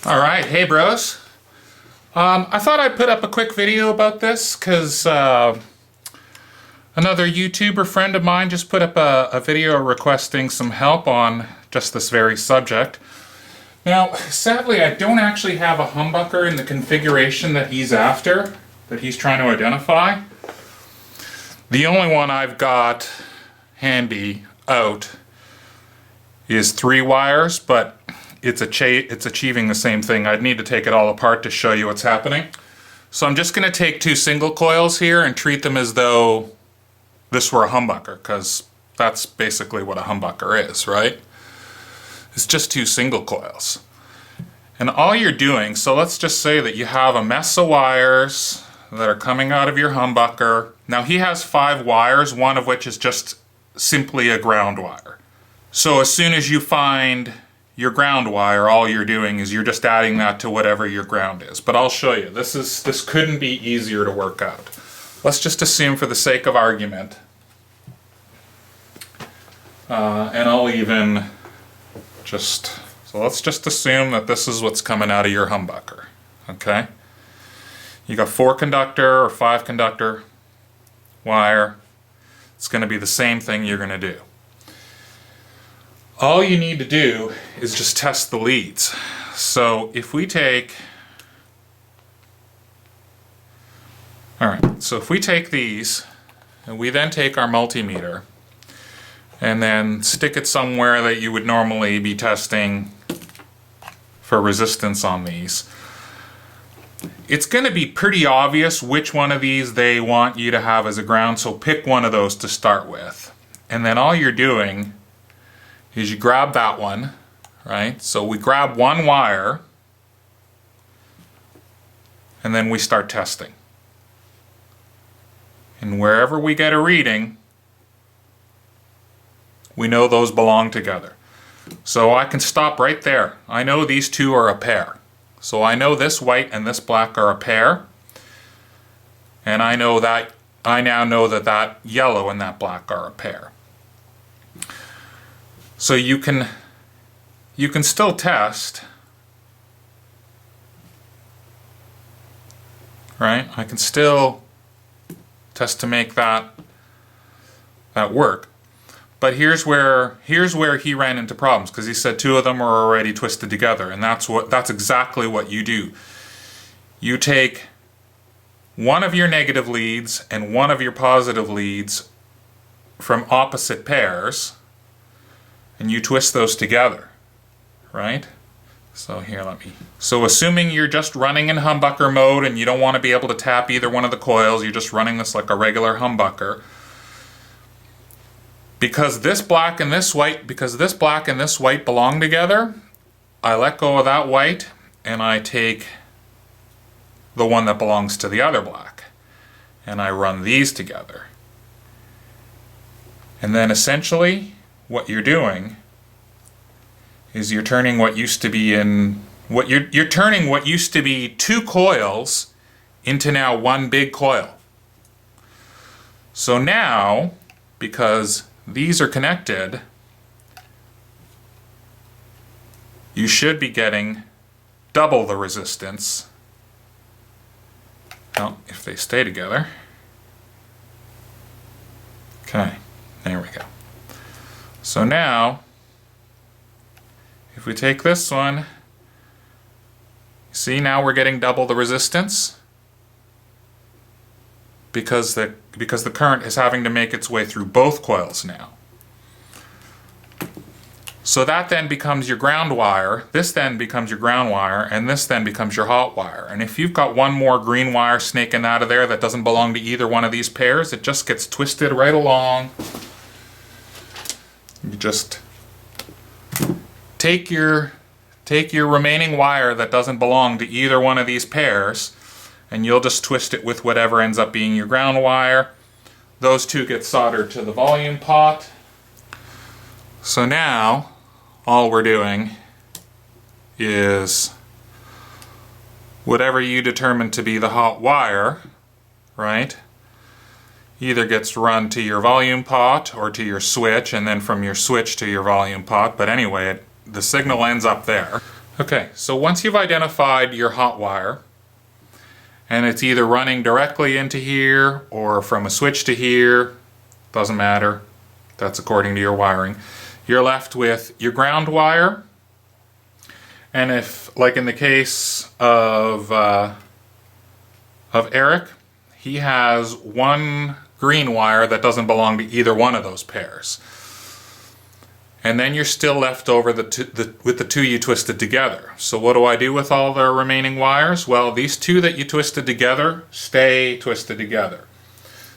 Alright, hey bros. I thought I'd put up a quick video about this because another YouTuber friend of mine just put up a video requesting some help on just this very subject. Now, sadly, I don't actually have a humbucker in the configuration that he's after, that he's trying to identify. The only one I've got handy out is 3 wires, but it's achieving the same thing. I'd need to take it all apart to show you what's happening. So I'm just going to take 2 single coils here and treat them as though this were a humbucker, because that's basically what a humbucker is, right? It's just 2 single coils. And all you're doing, so let's just say that you have a mess of wires that are coming out of your humbucker. Now he has 5 wires, one of which is just simply a ground wire. So as soon as you find your ground wire, all you're doing is you're just adding that to whatever your ground is. But I'll show you. This couldn't be easier to work out. Let's just assume, for the sake of argument, and I'll even just, so let's just assume that this is what's coming out of your humbucker, okay? You got 4 conductor or 5 conductor wire. It's going to be the same thing you're going to do. All you need to do is just test the leads. So if we take, alright, so if we take these and we then take our multimeter and then stick it somewhere that you would normally be testing for resistance on these, it's going to be pretty obvious which one of these they want you to have as a ground, so pick one of those to start with. And then all you're doing is you grab that one, right? So we grab 1 wire and then we start testing. And wherever we get a reading, we know those belong together. So I can stop right there. I know these 2 are a pair. So I know this white and this black are a pair. And I now know that that yellow and that black are a pair. So you can still test, right? I can still test to make that work. But here's where he ran into problems, because he said 2 of them are already twisted together, and that's exactly what you do. You take one of your negative leads and one of your positive leads from opposite pairs, and you twist those together, right? So here, so assuming you're just running in humbucker mode and you don't want to be able to tap either one of the coils, you're just running this like a regular humbucker. Because this black and this white belong together, I let go of that white and I take the one that belongs to the other black and I run these together. And then essentially what you're doing is you're turning what used to be you're turning what used to be 2 coils into now 1 big coil. So now, because these are connected, you should be getting double the resistance. Well, if they stay together. Okay, there we go. So now, if we take this one, see, now we're getting double the resistance because the current is having to make its way through both coils now. So that then becomes your ground wire, this then becomes your ground wire, and this then becomes your hot wire. And if you've got one more green wire snaking out of there that doesn't belong to either one of these pairs, it just gets twisted right along. You just take your remaining wire that doesn't belong to either one of these pairs, and you'll just twist it with whatever ends up being your ground wire. Those 2 get soldered to the volume pot. So now all we're doing is whatever you determine to be the hot wire, right, either gets run to your volume pot or to your switch, and then from your switch to your volume pot. But anyway, the signal ends up there. Okay, so once you've identified your hot wire, and it's either running directly into here or from a switch to here, doesn't matter, that's according to your wiring, you're left with your ground wire. And if, like in the case of Eric, he has one green wire that doesn't belong to either one of those pairs. And then you're still left over with the two you twisted together. So what do I do with all the remaining wires? Well, these two that you twisted together stay twisted together.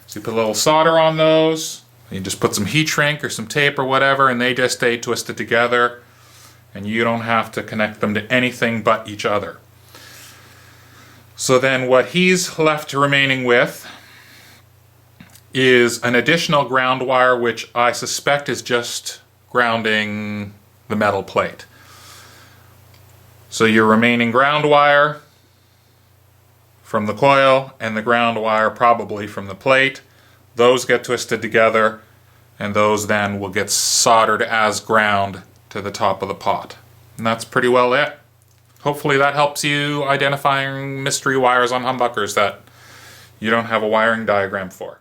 So you put a little solder on those, you just put some heat shrink or some tape or whatever, and they just stay twisted together, and you don't have to connect them to anything but each other. So then what he's left remaining with is an additional ground wire, which I suspect is just grounding the metal plate. So your remaining ground wire from the coil and the ground wire probably from the plate, those get twisted together, and those then will get soldered as ground to the top of the pot. And that's pretty well it. Hopefully that helps you identifying mystery wires on humbuckers that you don't have a wiring diagram for.